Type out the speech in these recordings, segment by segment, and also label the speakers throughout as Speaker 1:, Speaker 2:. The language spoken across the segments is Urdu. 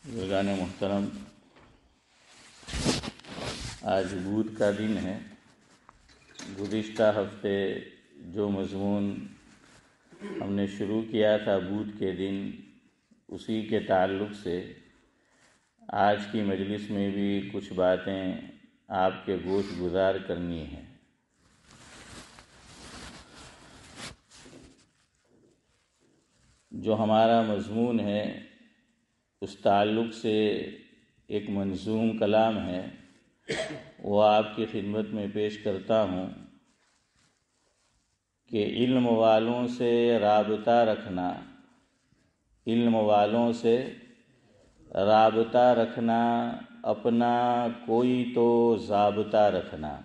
Speaker 1: بزرگان محترم، آج بدھ کا دن ہے۔ گزشتہ ہفتے جو مضمون ہم نے شروع کیا تھا بدھ کے دن، اسی کے تعلق سے آج کی مجلس میں بھی کچھ باتیں آپ کے گوش گزار کرنی ہیں۔ جو ہمارا مضمون ہے اس تعلق سے ایک منظوم کلام ہے، وہ آپ کی خدمت میں پیش کرتا ہوں کہ علم والوں سے رابطہ رکھنا، علم والوں سے رابطہ رکھنا، اپنا کوئی تو ضابطہ رکھنا۔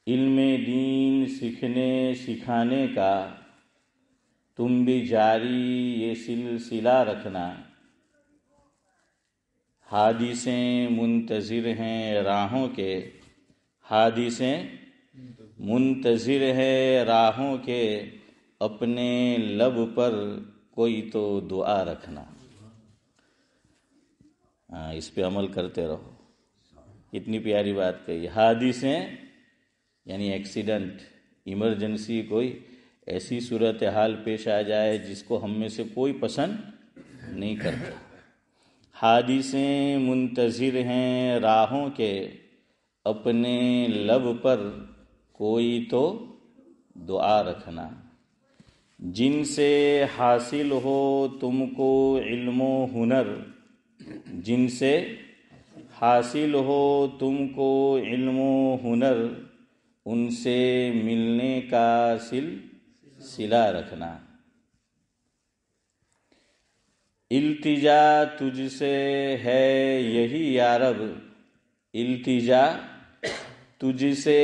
Speaker 1: علم دین سیکھنے سکھانے کا تم بھی جاری یہ سلسلہ رکھنا۔ حادثیں منتظر ہیں راہوں کے، حادثیں منتظر ہیں راہوں کے، اپنے لب پر کوئی تو دعا رکھنا۔ اس پہ عمل کرتے رہو۔ اتنی پیاری بات کہی۔ حادثیں یعنی ایکسیڈنٹ، ایمرجنسی، کوئی ایسی صورتحال پیش آ جائے جس کو ہم میں سے کوئی پسند نہیں کرتا۔ حادثیں منتظر ہیں راہوں کے، اپنے لب پر کوئی تو دعا رکھنا۔ جن سے حاصل ہو تم کو علم و ہنر، جن سے حاصل ہو تم کو علم و ہنر، ان سے ملنے کا سلسلہ رکھنا۔ التجا تجھ سے ہے یہی یا رب، التجا تجھ سے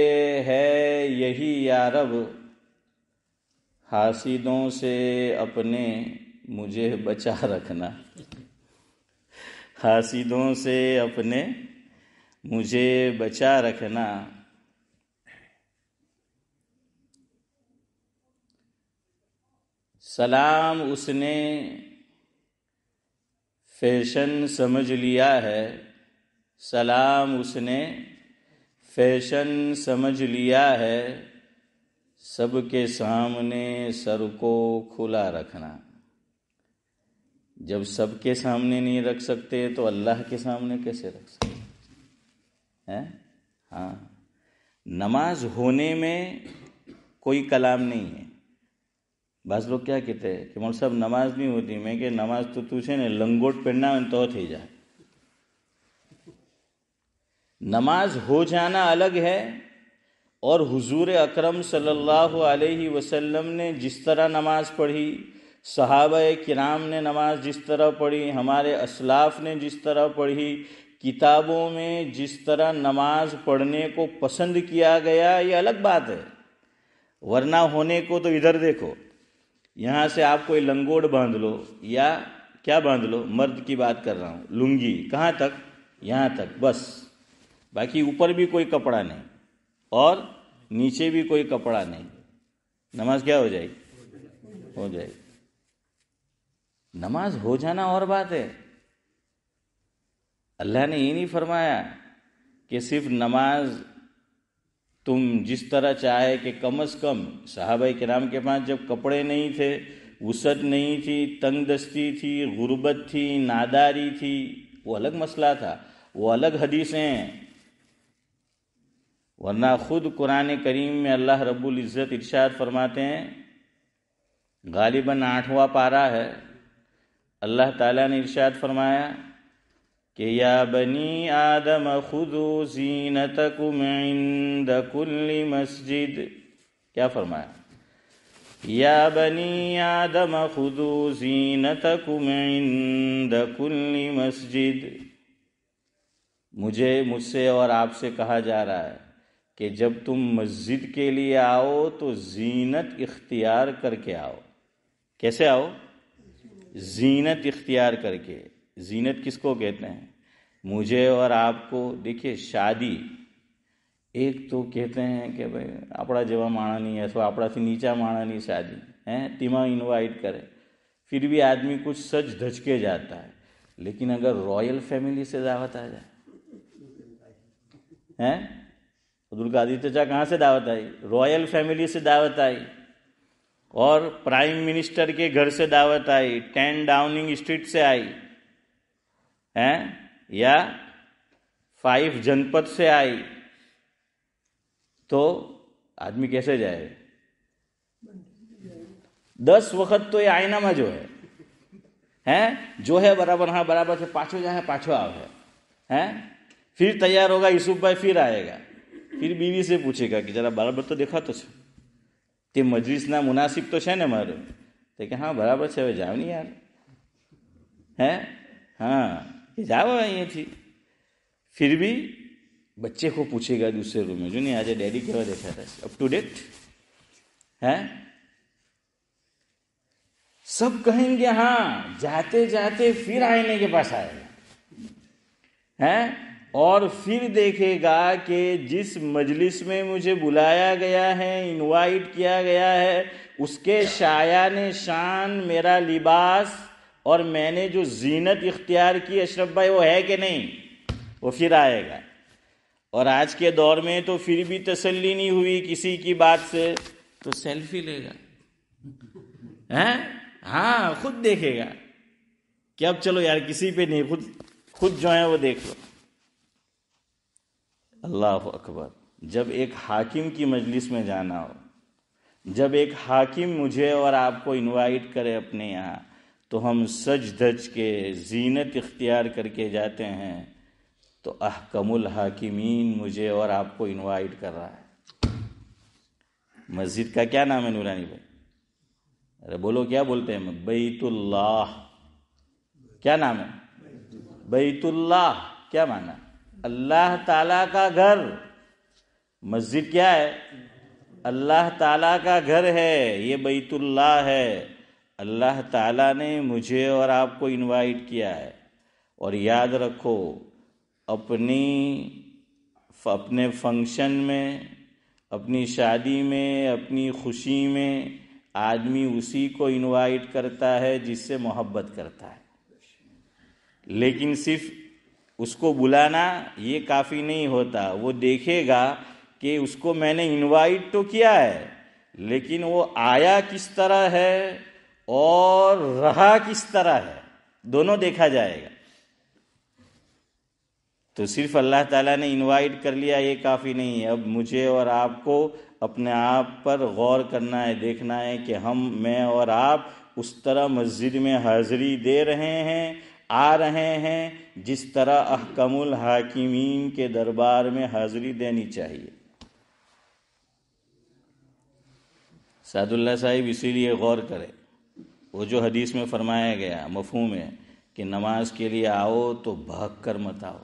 Speaker 1: ہے یہی یا رب، حاسدوں سے اپنے مجھے بچا رکھنا۔ حاسدوں سے اپنے مجھے بچا رکھنا۔ سلام اس نے فیشن سمجھ لیا ہے، سلام اس نے فیشن سمجھ لیا ہے، سب کے سامنے سر کو کھلا رکھنا۔ جب سب کے سامنے نہیں رکھ سکتے تو اللہ کے سامنے کیسے رکھ سکتے ہیں؟ ہاں، نماز ہونے میں کوئی کلام نہیں ہے۔ بعض لوگ کیا کہتے ہیں کہ مول صاحب نماز نہیں ہوتی، میں کہ نماز تو تجھے نے لنگوٹ پہننا تو تھی جائے۔ نماز ہو جانا الگ ہے، اور حضور اکرم صلی اللہ علیہ وسلم نے جس طرح نماز پڑھی، صحابہ کرام نے نماز جس طرح پڑھی، ہمارے اسلاف نے جس طرح پڑھی، کتابوں میں جس طرح نماز پڑھنے کو پسند کیا گیا، یہ الگ بات ہے۔ ورنہ ہونے کو تو ادھر دیکھو، یہاں سے آپ کوئی لنگوٹ باندھ لو یا کیا باندھ لو، مرد کی بات کر رہا ہوں، لنگی کہاں تک؟ یہاں تک بس، باقی اوپر بھی کوئی کپڑا نہیں اور نیچے بھی کوئی کپڑا نہیں، نماز کیا ہو جائے گی؟ ہو جائے گی۔ نماز ہو جانا اور بات ہے۔ اللہ نے یہ نہیں فرمایا کہ صرف نماز تم جس طرح چاہے، کہ کم از کم صحابہ کرام کے پاس جب کپڑے نہیں تھے، وسعت نہیں تھی، تنگ دستی تھی، غربت تھی، ناداری تھی، وہ الگ مسئلہ تھا، وہ الگ حدیثیں ہیں۔ ورنہ خود قرآن کریم میں اللہ رب العزت ارشاد فرماتے ہیں، غالباً 8واں پارہ ہے، اللہ تعالیٰ نے ارشاد فرمایا کہ یا بنی آدم خذوا زینتکم عند کل مسجد۔ کیا فرمایا؟ یا بنی آدم خذوا زینتکم عند کل مسجد۔ مجھ سے اور آپ سے کہا جا رہا ہے کہ جب تم مسجد کے لیے آؤ تو زینت اختیار کر کے آؤ۔ کیسے آؤ؟ زینت اختیار کر کے۔ زینت کس کو کہتے ہیں؟ مجھے اور آپ کو دیکھیے، شادی ایک تو کہتے ہیں کہ بھائی આપણા જેવા માણસની અથવા આપણાથી નીચા માણસની શાદી તેમાં ઇન્વાઇટ કરે, پھر بھی آدمی کچھ سج دھج کے جاتا ہے. لیکن اگر رائل فیملی سے دعوت آ جائے ہیں، عبدالقادر چچا کہاں سے دعوت آئی؟ رائل فیملی سے دعوت آئی. اور پرائم منسٹر کے گھر سے دعوت آئی، 10 ڈاؤننگ اسٹریٹ سے آئی ہیں، یا 5 جنپت سے آئی، تو آدمی کیسے جائے؟ 10 وقت تو یہ آئینامہ جو ہے جو ہے برابر، ہاں برابر سے پاچھو جائے پاچھو آو ہے، پھر تیار ہوگا یوسف بھائی، پھر آئے گا، پھر بیوی سے پوچھے گا کہ ذرا برابر تو دیکھا تو تے مجلس نہ مناسب تو ہے نا مارے، تو کہ ہاں برابر سے હવે જાવ નહીં યાર ہے، ہاں کہ جاؤ یہ تھی. پھر بھی بچے کو پوچھے گا دوسرے روم میں، جو نہیں آج ڈیڈی کیوا دیکھا تھا، اپ ٹو ڈیٹ ہے. سب کہیں گے ہاں، جاتے جاتے پھر آئینے کے پاس آئے گا ہے، اور پھر دیکھے گا کہ جس مجلس میں مجھے بلایا گیا ہے، انوائٹ کیا گیا ہے، اس کے شایان شان میرا لباس اور میں نے جو زینت اختیار کی اشرف بھائی وہ ہے کہ نہیں، وہ پھر آئے گا. اور آج کے دور میں تو پھر بھی تسلی نہیں ہوئی کسی کی بات سے تو سیلفی لے گا، ہاں خود دیکھے گا کہ اب چلو یار کسی پہ نہیں، خود جو ہے وہ دیکھ لو. اللہ اکبر. جب ایک حاکم کی مجلس میں جانا ہو، جب ایک حاکم مجھے اور آپ کو انوائٹ کرے اپنے یہاں، تو ہم سج دھج کے زینت اختیار کر کے جاتے ہیں، تو احکم الحاکمین مجھے اور آپ کو انوائٹ کر رہا ہے. مسجد کا کیا نام ہے نورانی بھائی؟ ارے بولو کیا بولتے ہیں؟ بیت اللہ. کیا نام ہے؟ بیت اللہ. کیا معنی؟ اللہ تعالیٰ کا گھر. مسجد کیا ہے؟ اللہ تعالیٰ کا گھر ہے، یہ بیت اللہ ہے. اللہ تعالیٰ نے مجھے اور آپ کو انوائٹ کیا ہے. اور یاد رکھو، اپنے فنکشن میں، اپنی شادی میں، اپنی خوشی میں آدمی اسی کو انوائٹ کرتا ہے جس سے محبت کرتا ہے. لیکن صرف اس کو بلانا یہ کافی نہیں ہوتا. وہ دیکھے گا کہ اس کو میں نے انوائٹ تو کیا ہے، لیکن وہ آیا کس طرح ہے اور رہا کس طرح ہے، دونوں دیکھا جائے گا. تو صرف اللہ تعالیٰ نے انوائٹ کر لیا یہ کافی نہیں ہے. اب مجھے اور آپ کو اپنے آپ پر غور کرنا ہے، دیکھنا ہے کہ میں اور آپ اس طرح مسجد میں حاضری دے رہے ہیں، آ رہے ہیں جس طرح احکم الحاکمین کے دربار میں حاضری دینی چاہیے. سعد اللہ صاحب اسی لیے غور کرے، وہ جو حدیث میں فرمایا گیا مفہوم ہے کہ نماز کے لیے آؤ تو بھاگ کر مت آؤ،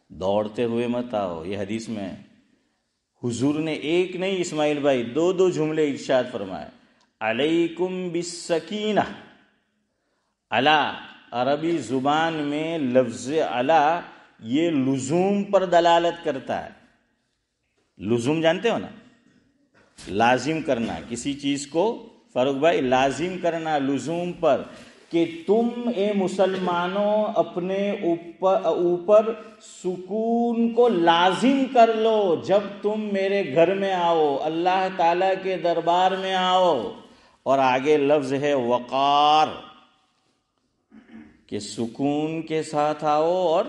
Speaker 1: دوڑتے ہوئے مت آؤ. یہ حدیث میں حضور نے ایک نہیں اسماعیل بھائی 2 جملے ارشاد فرمائے. علیکم بالسکینہ. علا عربی زبان میں لفظ علا یہ لزوم پر دلالت کرتا ہے. لزوم جانتے ہو نا، لازم کرنا کسی چیز کو. فاروق بھائی لازم کرنا لزوم پر، کہ تم اے مسلمانوں اپنے اوپر سکون کو لازم کر لو جب تم میرے گھر میں آؤ، اللہ تعالیٰ کے دربار میں آؤ. اور آگے لفظ ہے وقار، کہ سکون کے ساتھ آؤ اور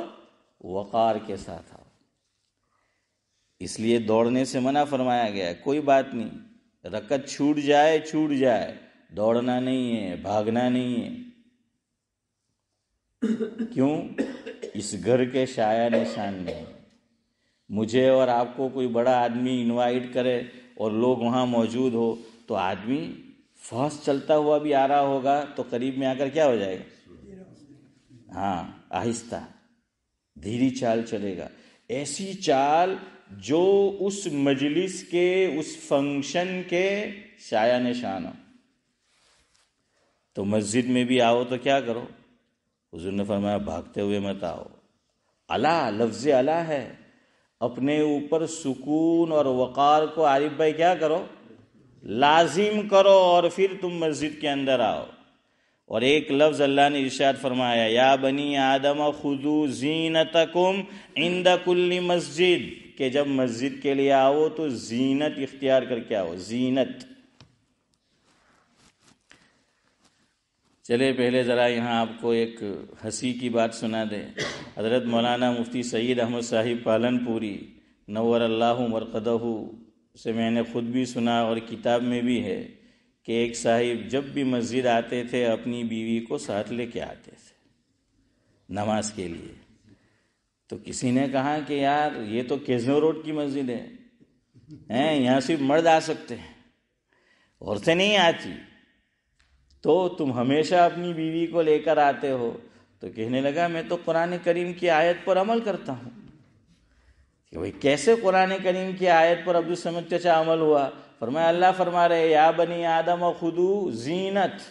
Speaker 1: وقار کے ساتھ آؤ. اس لیے دوڑنے سے منع فرمایا گیا. کوئی بات نہیں، رکعت چھوٹ جائے، دوڑنا نہیں ہے، بھاگنا نہیں ہے. کیوں؟ اس گھر کے شایہ نشان نہیں. مجھے اور آپ کو کوئی بڑا آدمی انوائٹ کرے اور لوگ وہاں موجود ہو تو آدمی فاسٹ چلتا ہوا بھی آ رہا ہوگا تو قریب میں آ کر کیا ہو جائے گا؟ ہاں آہستہ دھیری چال چلے گا. ایسی چال جو اس مجلس کے، اس فنکشن کے شایہ نشان ہو. تو مسجد میں بھی آؤ تو کیا کرو؟ حضور نے فرمایا بھاگتے ہوئے مت آؤ. علا لفظ علا ہے، اپنے اوپر سکون اور وقار کو عارف بھائی کیا کرو؟ لازم کرو، اور پھر تم مسجد کے اندر آؤ. اور ایک لفظ اللہ نے ارشاد فرمایا یا بنی آدم خذوا زینتکم عند کل مسجد، کہ جب مسجد کے لیے آؤ تو زینت اختیار کر کے آؤ، زینت۔ چلے پہلے ذرا یہاں آپ کو ایک ہنسی کی بات سنا دیں۔ حضرت مولانا مفتی سعید احمد صاحب پالنپوری نور اللہ مرقدہ سے میں نے خود بھی سنا اور کتاب میں بھی ہے کہ ایک صاحب جب بھی مسجد آتے تھے اپنی بیوی کو ساتھ لے کے آتے تھے نماز کے لیے۔ تو کسی نے کہا کہ یار یہ تو کیزنو روڈ کی مسجد ہے، یہاں صرف مرد آ سکتے ہیں، عورتیں نہیں آتی، تو تم ہمیشہ اپنی بیوی کو لے کر آتے ہو۔ تو کہنے لگا میں تو قرآن کریم کی آیت پر عمل کرتا ہوں۔ کہ بھئی کیسے قرآن کریم کی آیت پر عبدالصمد چچا عمل ہوا؟ فرمایا اللہ فرما رہے یا بنی آدم خذوا زینت،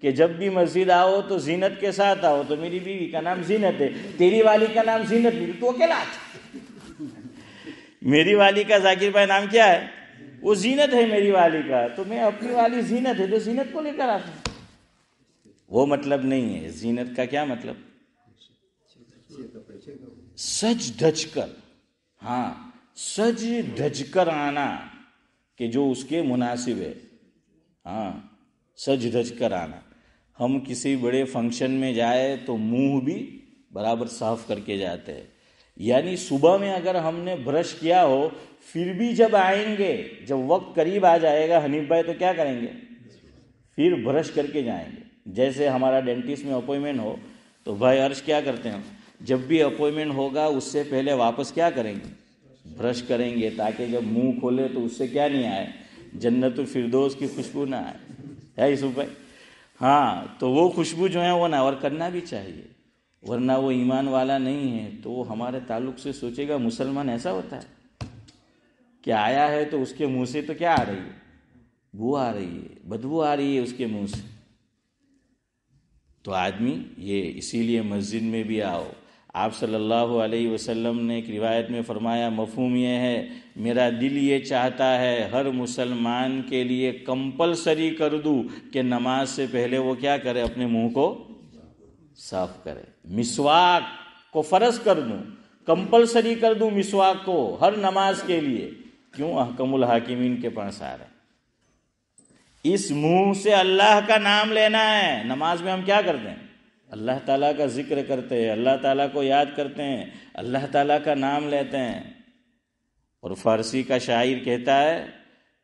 Speaker 1: کہ جب بھی مسجد آؤ تو زینت کے ساتھ آؤ۔ تو میری بیوی کا نام زینت ہے، تیری والی کا نام زینت نہیں، تو اکیلا آتا۔ میری والی کا ذاکر بھائی نام کیا ہے؟ وہ زینت ہے میری والی کا، تو میں اپنی والی زینت ہے تو زینت کو لے کر آتا ہوں۔ وہ مطلب نہیں ہے۔ زینت کا کیا مطلب؟ سج دھج کر، ہاں سج دھج کر آنا کہ جو اس کے مناسب ہے، ہاں سج دھج کر آنا۔ ہم کسی بڑے فنکشن میں جائے تو منہ بھی برابر صاف کر کے جاتے ہیں، یعنی صبح میں اگر ہم نے برش کیا ہو پھر بھی جب آئیں گے، جب وقت قریب آ جائے گا حنیف بھائی تو کیا کریں گے؟ پھر برش کر کے جائیں گے۔ جیسے ہمارا ڈینٹسٹ میں اپوائنمنٹ ہو تو بھائی عرش کیا کرتے ہیں، جب بھی اپوائنمنٹ ہوگا اس سے پہلے واپس کیا کریں گے؟ برش کریں گے، تاکہ جب منہ کھولے تو اس سے کیا نہیں آئے؟ جنت الفردوس کی خوشبو نہ آئے، ہے یوسف بھائی؟ ہاں تو وہ خوشبو جو ہے وہ نہ، اور کرنا بھی چاہیے، ورنہ وہ ایمان والا نہیں ہے تو وہ ہمارے تعلق سے سوچے گا مسلمان ایسا ہوتا ہے کہ آیا ہے تو اس کے منہ سے تو کیا آ رہی ہے؟ بو آ رہی ہے، بدبو آ رہی ہے اس کے منہ سے۔ تو آدمی یہ اسی لیے مسجد میں بھی آؤ۔ آپ صلی اللہ علیہ وسلم نے ایک روایت میں فرمایا، مفہوم یہ ہے میرا دل یہ چاہتا ہے ہر مسلمان کے لیے کمپلسری کر دوں کہ نماز سے پہلے وہ کیا کرے؟ اپنے منہ کو صاف کرے، مسواک کو فرض کر دوں، کمپلسری کر دوں مسواک کو ہر نماز کے لیے۔ کیوں؟ احکم الحاکمین کے پاس آ رہا ہے۔ اس منہ سے اللہ کا نام لینا ہے۔ نماز میں ہم کیا کرتے ہیں؟ اللہ تعالیٰ کا ذکر کرتے ہیں، اللہ تعالیٰ کو یاد کرتے ہیں، اللہ تعالیٰ کا نام لیتے ہیں۔ اور فارسی کا شاعر کہتا ہے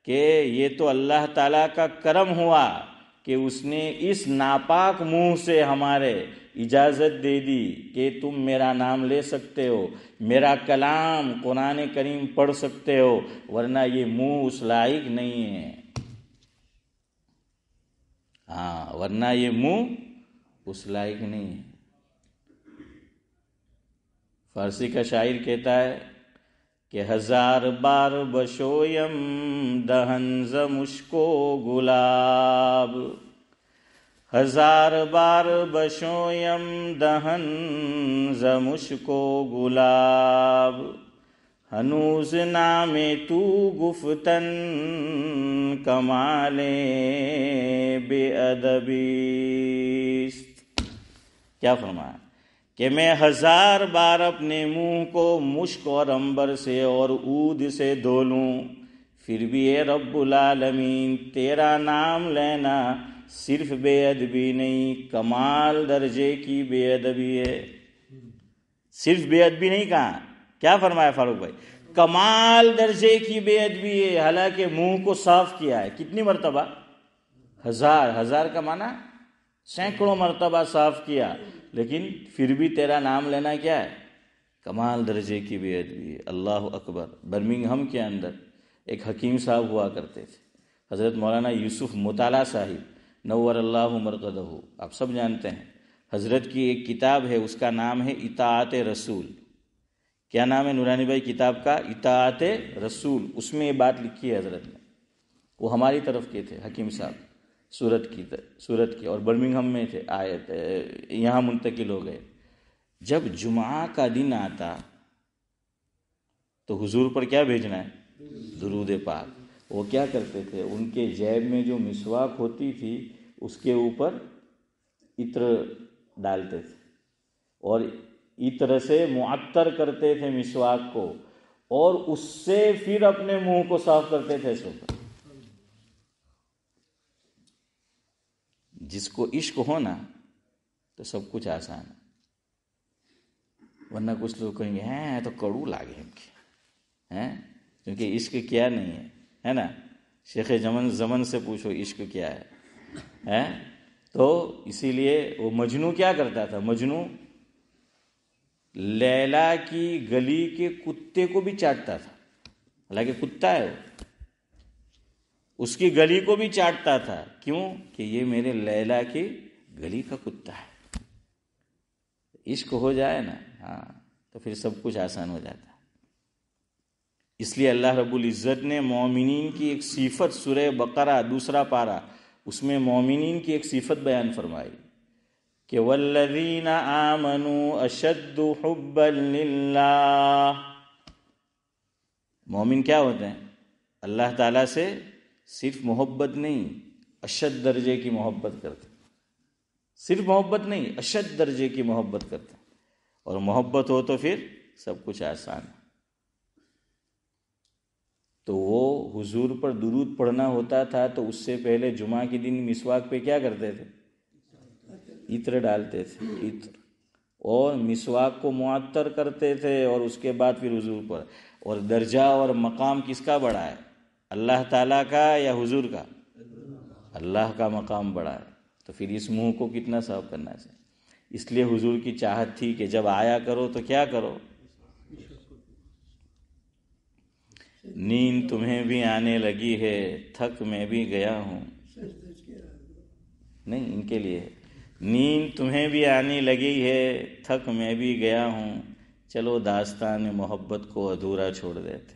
Speaker 1: کہ یہ تو اللہ تعالیٰ کا کرم ہوا کہ اس نے اس ناپاک منہ سے ہمارے اجازت دے دی کہ تم میرا نام لے سکتے ہو، میرا کلام قرآن کریم پڑھ سکتے ہو، ورنہ یہ منہ اس لائق نہیں ہے۔ ہاں ورنہ یہ منہ اس لائق نہیں ہے۔ فارسی کا شاعر کہتا ہے کہ 1000 بار بشویم دہن ز مشکو گلاب، 1000 بار بشویم دہن ز مشکو گلاب، ہنوز نام تو گفتن کمال بے ادبی۔ کیا فرمایا کہ میں 1000 بار اپنے منہ کو مشک اور عنبر سے اور عود سے دھو لوں، پھر بھی اے رب العالمین تیرا نام لینا صرف بے ادبی نہیں، کمال درجے کی بے ادبی ہے۔ صرف بے ادبی نہیں کہا، کیا فرمایا فاروق بھائی؟ کمال درجے کی بے ادبی ہے، حالانکہ منہ کو صاف کیا ہے کتنی مرتبہ؟ 1000۔ 1000 کا معنی سینکڑوں مرتبہ صاف کیا، لیکن پھر بھی تیرا نام لینا کیا ہے؟ کمال درجے کی بے ادبی ہے۔ اللہ اکبر۔ برمنگھم کے اندر ایک حکیم صاحب ہوا کرتے تھے، حضرت مولانا یوسف مطالعہ صاحب نور اللہ مرقدہ، آپ سب جانتے ہیں۔ حضرت کی ایک کتاب ہے، اس کا نام ہے اطاعت رسول۔ کیا نام ہے نورانی بھائی کتاب کا؟ اطاعت رسول۔ اس میں یہ بات لکھی ہے حضرت نے، وہ ہماری طرف کے تھے حکیم صاحب، سورت کی، اور برمنگھم میں تھے، آئے یہاں منتقل ہو گئے۔ جب جمعہ کا دن آتا تو حضور پر کیا بھیجنا ہے؟ درود پاک۔ وہ کیا کرتے تھے، ان کے جیب میں جو مسواک ہوتی تھی اس کے اوپر عطر ڈالتے تھے اور عطر سے معطر کرتے تھے مسواک کو، اور اس سے پھر اپنے منہ کو صاف کرتے تھے صبح۔ جس کو عشق ہو نا تو سب کچھ آسان ہے، ورنہ کچھ لوگ کہیں گے ہیں تو کڑو لاگے ہم کے ہیں، کیونکہ عشق کیا نہیں ہے نا۔ شیخ زمن سے پوچھو عشق کیا ہے؟ تو اسی لیے وہ مجنو کیا کرتا تھا، مجنو لیلا کی گلی کے کتے کو بھی چاٹتا تھا، حالانکہ کتا ہے وہ، اس کی گلی کو بھی چاٹتا تھا، کیوں کہ یہ میرے لیلا کی گلی کا کتا ہے۔ عشق ہو جائے نا ہاں تو پھر سب کچھ آسان ہو جاتا ہے۔ اس لیے اللہ رب العزت نے مومنین کی ایک صفت سورہ بقرہ 2 پارہ، اس میں مومنین کی ایک صفت بیان فرمائی کہ والذین آمنوا اشد حبا للہ۔ مومن کیا ہوتے ہیں؟ اللہ تعالیٰ سے صرف محبت نہیں، اشد درجے کی محبت کرتے، صرف محبت نہیں اشد درجے کی محبت کرتے، اور محبت ہو تو پھر سب کچھ آسان ہے۔ تو وہ حضور پر درود پڑھنا ہوتا تھا تو اس سے پہلے جمعہ کے دن مسواک پہ کیا کرتے تھے؟ عطر ڈالتے تھے، عطر، اور مسواک کو معطر کرتے تھے، اور اس کے بعد پھر حضور پر۔ اور درجہ اور مقام کس کا بڑا ہے، اللہ تعالیٰ کا یا حضور کا؟ اللہ کا مقام بڑا ہے، تو پھر اس منہ کو کتنا صاف کرنا چاہیے۔ اس لیے حضور کی چاہت تھی کہ جب آیا کرو تو کیا کرو، نیند تمہیں بھی آنے لگی ہے، تھک میں بھی گیا ہوں، نہیں ان کے لیے، نیند تمہیں بھی آنے لگی ہے، تھک میں بھی گیا ہوں، چلو داستان محبت کو ادھورا چھوڑ دیتے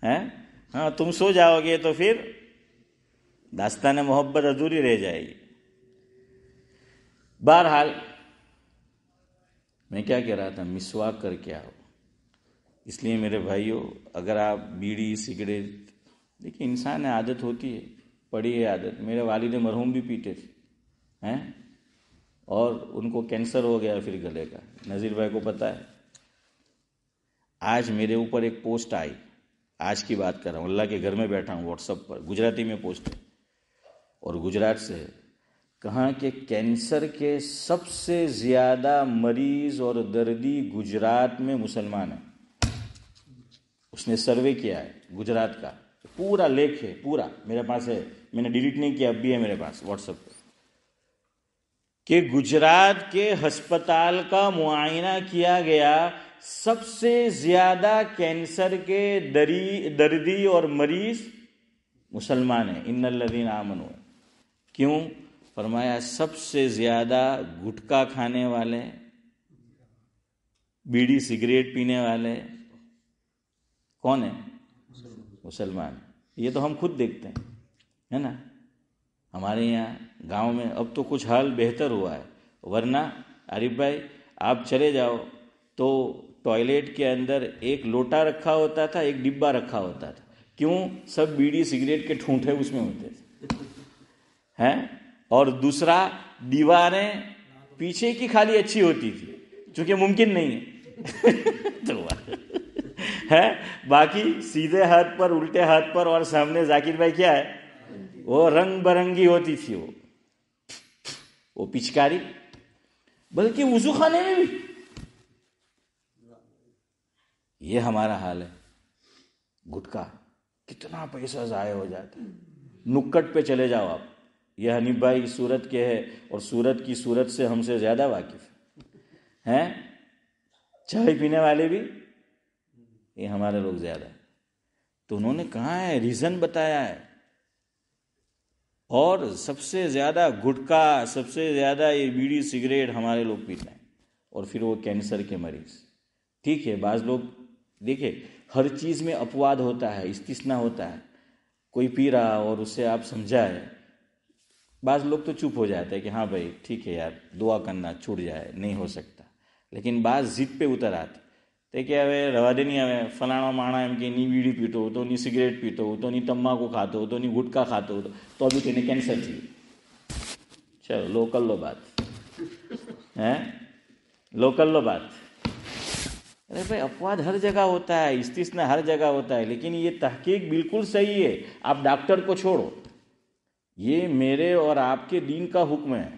Speaker 1: ہیں۔ ہاں تم سو جاؤ گے تو پھر داستان محبت ادھوری رہ جائے گی۔ بہرحال میں کیا کہہ رہا تھا، مسواک کر کے آؤ۔ اس لیے میرے بھائیوں، اگر آپ بیڑی سگریٹ، دیکھیے انسان عادت ہوتی ہے، پڑی ہے عادت، میرے والد مرحوم بھی پیتے تھے ہیں، اور ان کو کینسر ہو گیا پھر گلے کا، نذیر بھائی کو پتہ ہے۔ آج میرے اوپر ایک پوسٹ آئی، آج کی بات کر رہا ہوں، اللہ کے گھر میں بیٹھا ہوں، واٹس ایپ پر گجراتی میں پوسٹ ہے، اور گجرات سے ہے، کہاں کہ کینسر کے سب سے زیادہ مریض اور دردی گجرات میں مسلمان ہیں۔ اس نے سروے کیا ہے گجرات کا، پورا لیکھ ہے، پورا میرے پاس ہے، میں نے ڈیلیٹ نہیں کیا، اب بھی ہے میرے پاس واٹس ایپ پہ، کہ گجرات کے ہسپتال کا معائنہ کیا گیا، سب سے زیادہ کینسر کے دردی اور مریض مسلمان ہیں، ان الذین آمنوا۔ کیوں؟ فرمایا سب سے زیادہ گٹکا کھانے والے، بیڑی سگریٹ پینے والے کون ہیں؟ مسلمان۔ یہ تو ہم خود دیکھتے ہیں، ہے نا، ہمارے یہاں گاؤں میں اب تو کچھ حال بہتر ہوا ہے، ورنہ عارف بھائی آپ چلے جاؤ تو ٹوائلٹ کے اندر ایک لوٹا رکھا ہوتا تھا، ایک ڈبہ رکھا ہوتا تھا، کیوں؟ سب بیڑی سگریٹ کے ٹھونٹے اس میں ہوتے تھے ہیں، اور دوسرا دیواریں پیچھے کی خالی اچھی ہوتی تھی، چونکہ ممکن نہیں ہے ہے، باقی سیدھے ہاتھ پر، الٹے ہاتھ پر، اور سامنے ذاکر بھائی کیا ہے، وہ رنگ برنگی ہوتی تھی وہ پچکاری، بلکہ وضو خانے میں بھی۔ یہ ہمارا حال ہے، گٹکا کتنا پیسہ ضائع ہو جاتا ہے۔ نکٹ پہ چلے جاؤ آپ، یہ حنیف بھائی سورت کے ہے، اور سورت کی صورت سے ہم سے زیادہ واقف ہیں، چائے پینے والے بھی یہ ہمارے لوگ زیادہ ہیں۔ تو انہوں نے کہا ہے، ریزن بتایا ہے، اور سب سے زیادہ گٹکا، سب سے زیادہ یہ بیڑی سگریٹ ہمارے لوگ پیتے ہیں، اور پھر وہ کینسر کے مریض۔ ٹھیک ہے، بعض لوگ دیکھیں ہر چیز میں اپواد ہوتا ہے، استثناء ہوتا ہے، کوئی پی رہا اور اسے آپ سمجھائے، بعض لوگ تو چپ ہو جاتے ہیں کہ ہاں بھائی ٹھیک ہے یار، دعا کرنا چھوٹ جائے، نہیں ہو سکتا، لیکن بعض ضد پہ اتر آتے کہ હવે રવા દે નહીં, હવે ફલાણો માણા એમ કે ની બીડી પીતો હતો, ની સિગરેટ પીતો હતો, ની તમાકુ ખાતો હતો, ની ગુટકા ખાતો હતો, તો બી તેને કેન્સર થયું। چلو لو کر لو بات ہیں، لو کر لو بات. ارے بھائی اپواد ہر جگہ ہوتا ہے، استثناء ہر جگہ ہوتا ہے، لیکن یہ تحقیق بالکل صحیح ہے. آپ ڈاکٹر کو چھوڑو، یہ میرے اور آپ کے دین کا حکم ہے.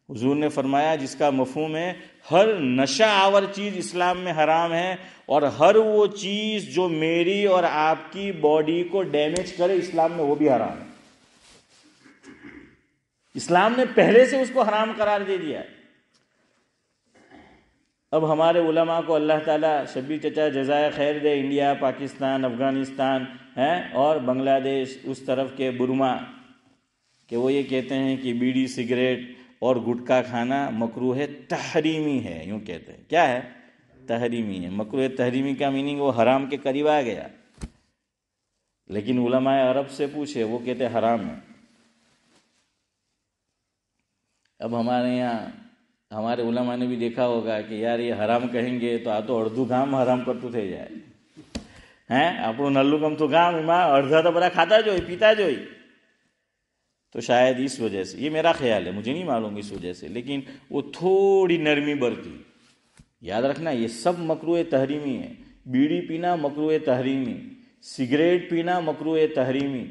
Speaker 1: حضور نے فرمایا جس کا مفہوم ہے ہر نشہ آور چیز اسلام میں حرام ہے، اور ہر وہ چیز جو میری اور آپ کی باڈی کو ڈیمیج کرے اسلام میں وہ بھی حرام ہے. اسلام نے پہلے سے اس کو حرام قرار دے دیا. اب ہمارے علماء کو اللہ تعالیٰ شبیر چچا جزائے خیر دے، انڈیا، پاکستان، افغانستان ہیں اور بنگلہ دیش اس طرف کے برما، کہ وہ یہ کہتے ہیں کہ بیڑی سگریٹ اور گٹکا کھانا مکروہ تحریمی ہے. یوں کہتے ہیں، کیا ہے؟ تحریمی ہے. مکروہ تحریمی کا میننگ وہ حرام کے قریب آ گیا. لیکن علماء عرب سے پوچھے، وہ کہتے حرام ہے. اب ہمارے یہاں ہمارے علماء نے بھی دیکھا ہوگا کہ یار یہ حرام کہیں گے تو آ تو اردو گام حرام کرتو تھے جائے ہیں، اپنو نلو کم تو گام اما اردا تو بڑا کھاتا جو پیتا جو. تو شاید اس وجہ سے، یہ میرا خیال ہے، مجھے نہیں معلوم اس وجہ سے، لیکن وہ تھوڑی نرمی برتی. یاد رکھنا یہ سب مکروہ تحریمی ہے. بیڑی پینا مکروہ تحریمی، سگریٹ پینا مکروہ تحریمی،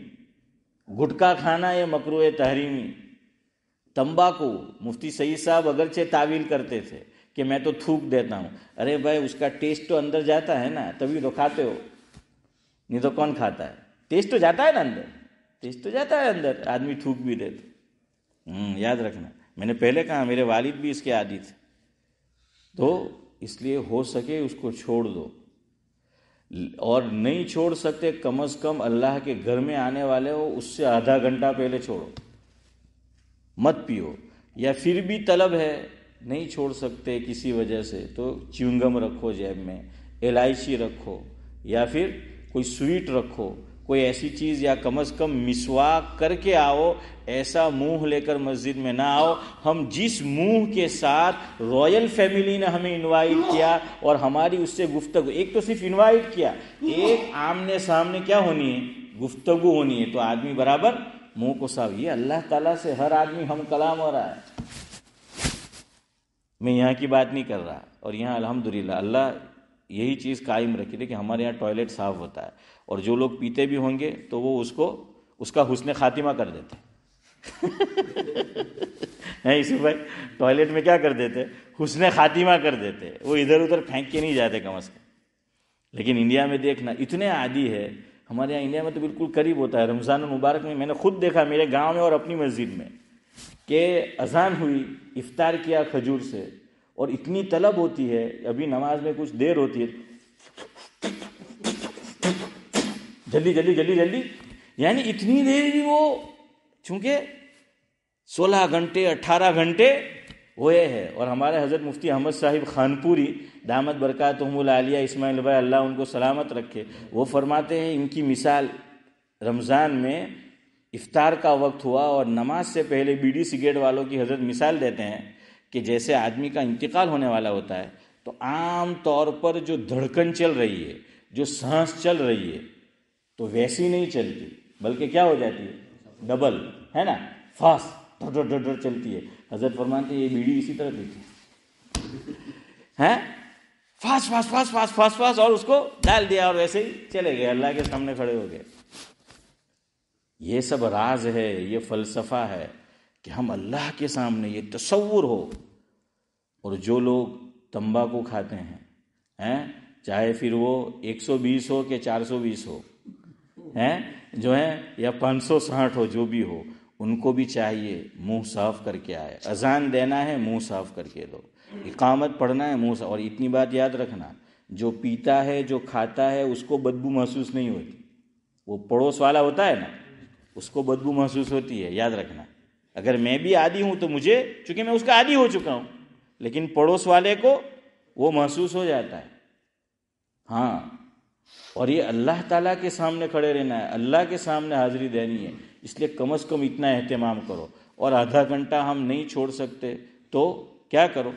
Speaker 1: گٹکا کھانا یہ مکروہ تحریمی. تمباکو مفتی سعید صاحب اگرچہ تعویل کرتے تھے کہ میں تو تھوک دیتا ہوں. ارے بھائی اس کا ٹیسٹ تو اندر جاتا ہے نا، تبھی تو کھاتے ہو، نہیں تو کون کھاتا ہے؟ ٹیسٹ تو جاتا ہے نا اندر، ٹیسٹ تو جاتا ہے اندر، آدمی تھوک بھی دیتے. یاد رکھنا، میں نے پہلے کہا میرے والد بھی اس کے عادی تھے. تو اس لیے ہو سکے اس کو چھوڑ دو، اور نہیں چھوڑ سکتے کم از کم اللہ کے گھر میں آنے والے ہو اس سے آدھا گھنٹہ پہلے چھوڑو، مت پیو. یا پھر بھی طلب ہے نہیں چھوڑ سکتے کسی وجہ سے، تو چیونگم رکھو جیب میں، الائچی رکھو، یا پھر کوئی سویٹ رکھو، کوئی ایسی چیز، یا کم از کم مسواک کر کے آؤ. ایسا منہ لے کر مسجد میں نہ آؤ. ہم جس منہ کے ساتھ رائل فیملی نے ہمیں انوائٹ کیا اور ہماری اس سے گفتگو، ایک تو صرف انوائٹ کیا، ایک آمنے سامنے کیا ہونی ہے؟ گفتگو ہونی ہے. تو آدمی برابر منہ کو صاف. یہ اللہ تعالیٰ سے ہر آدمی ہم کلام ہو رہا ہے. میں یہاں کی بات نہیں کر رہا، اور یہاں الحمدللہ اللہ یہی چیز قائم رکھی تھی کہ ہمارے یہاں ٹوائلٹ صاف ہوتا ہے، اور جو لوگ پیتے بھی ہوں گے تو وہ اس کا حسن خاتمہ کر دیتے ہیں. یوسف بھائی ٹوائلٹ میں کیا کر دیتے؟ حسن خاتمہ کر دیتے. وہ ادھر ادھر پھینک کے نہیں جاتے کم از کم. لیکن انڈیا میں دیکھنا اتنے عادی ہے. ہمارے یہاں انڈیا میں تو بالکل قریب ہوتا ہے. رمضان المبارک میں نے خود دیکھا میرے گاؤں میں اور اپنی مسجد میں کہ اذان ہوئی، افطار کیا کھجور سے، اور اتنی طلب ہوتی ہے، ابھی نماز میں کچھ دیر ہوتی ہے، جلدی جلدی جلدی جلدی، یعنی اتنی دیر بھی وہ، چونکہ 16 گھنٹے 18 گھنٹے ہوئے ہیں. اور ہمارے حضرت مفتی احمد صاحب خانپوری دامت برکاتہم العالیہ، اسماعیل بھائی اللہ ان کو سلامت رکھے، وہ فرماتے ہیں ان کی مثال رمضان میں افطار کا وقت ہوا اور نماز سے پہلے بیڑی سگریٹ والوں کی حضرت مثال دیتے ہیں کہ جیسے آدمی کا انتقال ہونے والا ہوتا ہے تو عام طور پر جو دھڑکن چل رہی ہے، جو سانس چل رہی ہے، تو ویسی نہیں چلتی، بلکہ کیا ہو جاتی ہے؟ ڈبل، ہے نا، فاسٹ ڈر ڈر ڈر چلتی ہے. حضرت فرماتے ہیں یہ بیڑی اسی طرح پیتی ہے، fast fast fast fast fast fast, اور اس کو ڈال دیا اور ویسے ہی چلے گئے، اللہ کے سامنے کھڑے ہو گئے. یہ سب راز ہے، یہ فلسفہ ہے کہ ہم اللہ کے سامنے یہ تصور ہو. اور جو لوگ تمباکو کھاتے ہیں، چاہے پھر وہ 120 ہو کہ 420 ہو، جو ہیں یا 560 ہو، جو بھی ہو، ان کو بھی چاہیے منہ صاف کر کے آئے. اذان دینا ہے منہ صاف کر کے دو، اقامت پڑھنا ہے منہ صاف. اور اتنی بات یاد رکھنا، جو پیتا ہے جو کھاتا ہے اس کو بدبو محسوس نہیں ہوتی. وہ پڑوس والا ہوتا ہے نا، اس کو بدبو محسوس ہوتی ہے. یاد رکھنا، اگر میں بھی عادی ہوں تو مجھے، چونکہ میں اس کا عادی ہو چکا ہوں، لیکن پڑوس والے کو وہ محسوس ہو جاتا ہے. ہاں، اور یہ اللہ تعالیٰ کے سامنے کھڑے رہنا ہے، اللہ کے سامنے حاضری دینی ہے. اس لیے کم از کم اتنا اہتمام کرو. اور آدھا گھنٹہ ہم نہیں چھوڑ سکتے تو کیا کرو؟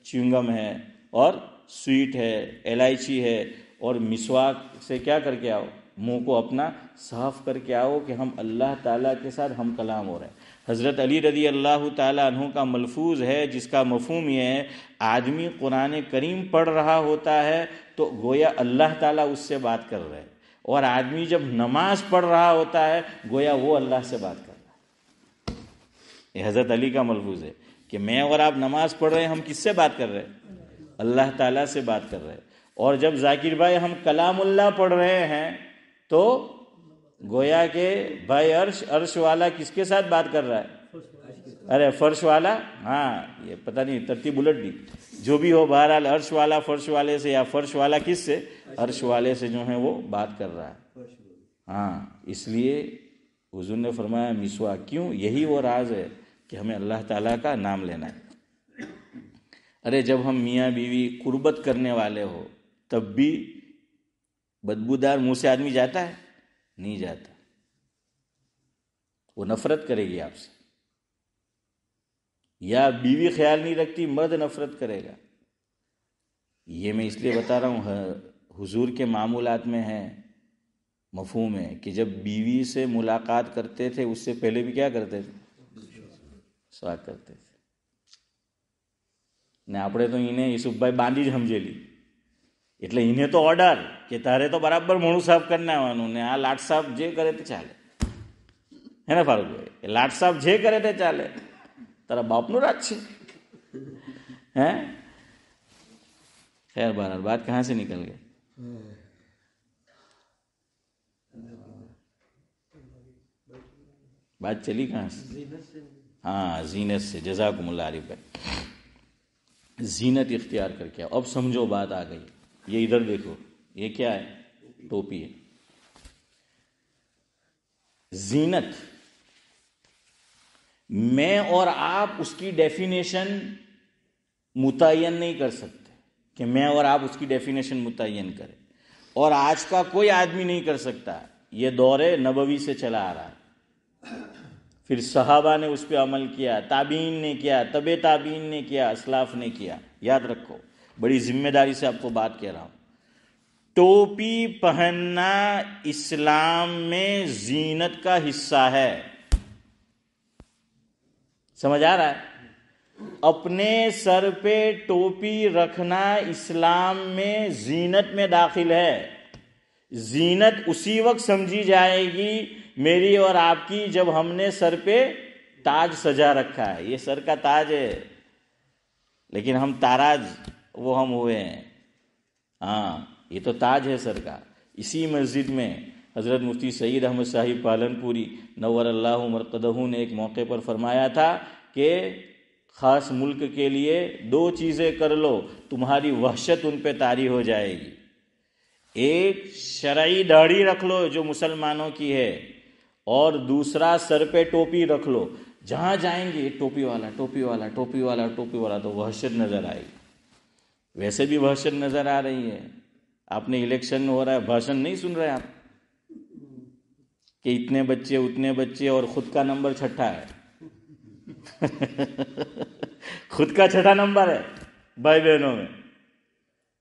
Speaker 1: چیونگم ہے اور سویٹ ہے، الائچی ہے، اور مسواک سے کیا کر کے آؤ؟ منہ کو اپنا صاف کر کے آؤ کہ ہم اللہ تعالیٰ کے ساتھ ہم کلام ہو رہے ہیں. حضرت علی رضی اللہ تعالیٰ عنہ کا ملفوظ ہے جس کا مفہوم یہ ہے، آدمی قرآن کریم پڑھ رہا ہوتا ہے تو گویا اللہ تعالیٰ اس سے بات کر رہے ہیں، اور آدمی جب نماز پڑھ رہا ہوتا ہے گویا وہ اللہ سے بات کر رہا ہے۔ یہ حضرت علی کا ملفوظ ہے کہ میں اور آپ نماز پڑھ رہے ہیں، ہم کس سے بات کر رہے ہیں؟ اللہ تعالیٰ سے بات کر رہے ہیں۔ اور جب ذاکر بھائی ہم کلام اللہ پڑھ رہے ہیں تو گویا کہ بھائی عرش والا کس کے ساتھ بات کر رہا ہے؟ ارے فرش والا، ہاں یہ پتہ نہیں ترتیب الٹ دی، جو بھی ہو بہرحال عرش والا فرش والے سے، یا فرش والا کس سے؟ عرش والے سے جو ہے وہ بات کر رہا ہے۔ ہاں اس لیے حضور نے فرمایا مسواک، کیوں؟ یہی وہ راز ہے کہ ہمیں اللہ تعالیٰ کا نام لینا ہے۔ ارے جب ہم میاں بیوی قربت کرنے والے ہو تب بھی بدبودار منہ سے آدمی جاتا ہے؟ نہیں جاتا، وہ نفرت کرے گی آپ سے، یا بیوی خیال نہیں رکھتی، مرد نفرت کرے گا۔ یہ میں اس لیے بتا رہا ہوں، حضور کے معمولات میں ہے، مفہوم ہے کہ جب بیوی سے ملاقات کرتے تھے اس سے پہلے بھی کیا کرتے تھے؟ سواک کرتے تھے۔ ને આપણે તો એને યસુફભાઈ બાંધી જ સમજેલી, એટલે એને તો ઓર્ડર કે તારે તો બરાબર મોઢું સાફ કરી નાખવાનું, ને આ લાટ સાફ જે કરે તે ચાલે, હે ને ફારૂકભાઈ? લાટ સાફ જે કરે તે ચાલે, તારા બાપનું રાજ છે, હે? خیر بہرحال بات کہاں سے نکل گئی؟ بات چلی کہاں سے؟ ہاں زینت سے، جزاکم اللہ عارف بھائی، زینت اختیار کر کے۔ اب سمجھو بات آ گئی، یہ ادھر دیکھو، یہ کیا ہے؟ ٹوپی ہے۔ زینت میں اور آپ اس کی ڈیفینیشن متعین نہیں کر سکتے کہ میں اور آپ اس کی ڈیفینیشن متعین کریں، اور آج کا کوئی آدمی نہیں کر سکتا۔ یہ دور نبوی سے چلا آ رہا ہے، پھر صحابہ نے اس پہ عمل کیا، تابعین نے کیا، تبع تابعین نے کیا، اسلاف نے کیا۔ یاد رکھو، بڑی ذمہ داری سے آپ کو بات کہہ رہا ہوں، ٹوپی پہننا اسلام میں زینت کا حصہ ہے۔ سمجھ آ رہا ہے؟ اپنے سر پہ ٹوپی رکھنا اسلام میں زینت میں داخل ہے۔ زینت اسی وقت سمجھی جائے گی میری اور آپ کی جب ہم نے سر پہ تاج سجا رکھا ہے۔ یہ سر کا تاج ہے، لیکن ہم تاراج وہ ہم ہوئے ہیں۔ ہاں یہ تو تاج ہے سر کا۔ اسی مسجد میں حضرت مفتی سعید احمد صاحب پالنپوری نور اللہ مرقدہ نے ایک موقع پر فرمایا تھا کہ خاص ملک کے لیے 2 چیزیں کر لو، تمہاری وحشت ان پہ طاری ہو جائے گی۔ ایک شرعی داڑھی رکھ لو جو مسلمانوں کی ہے، اور دوسرا سر پہ ٹوپی رکھ لو۔ جہاں جائیں گے ٹوپی والا ٹوپی والا ٹوپی والا ٹوپی والا، تو وحشت نظر آئے گی۔ ویسے بھی وحشت نظر آ رہی ہے، آپ نے الیکشن ہو رہا ہے، بھاشن نہیں سن رہے آپ کہ اتنے بچے اتنے بچے اور خود کا نمبر چھٹا ہے خود کا چھٹا نمبر ہے بھائی بہنوں میں،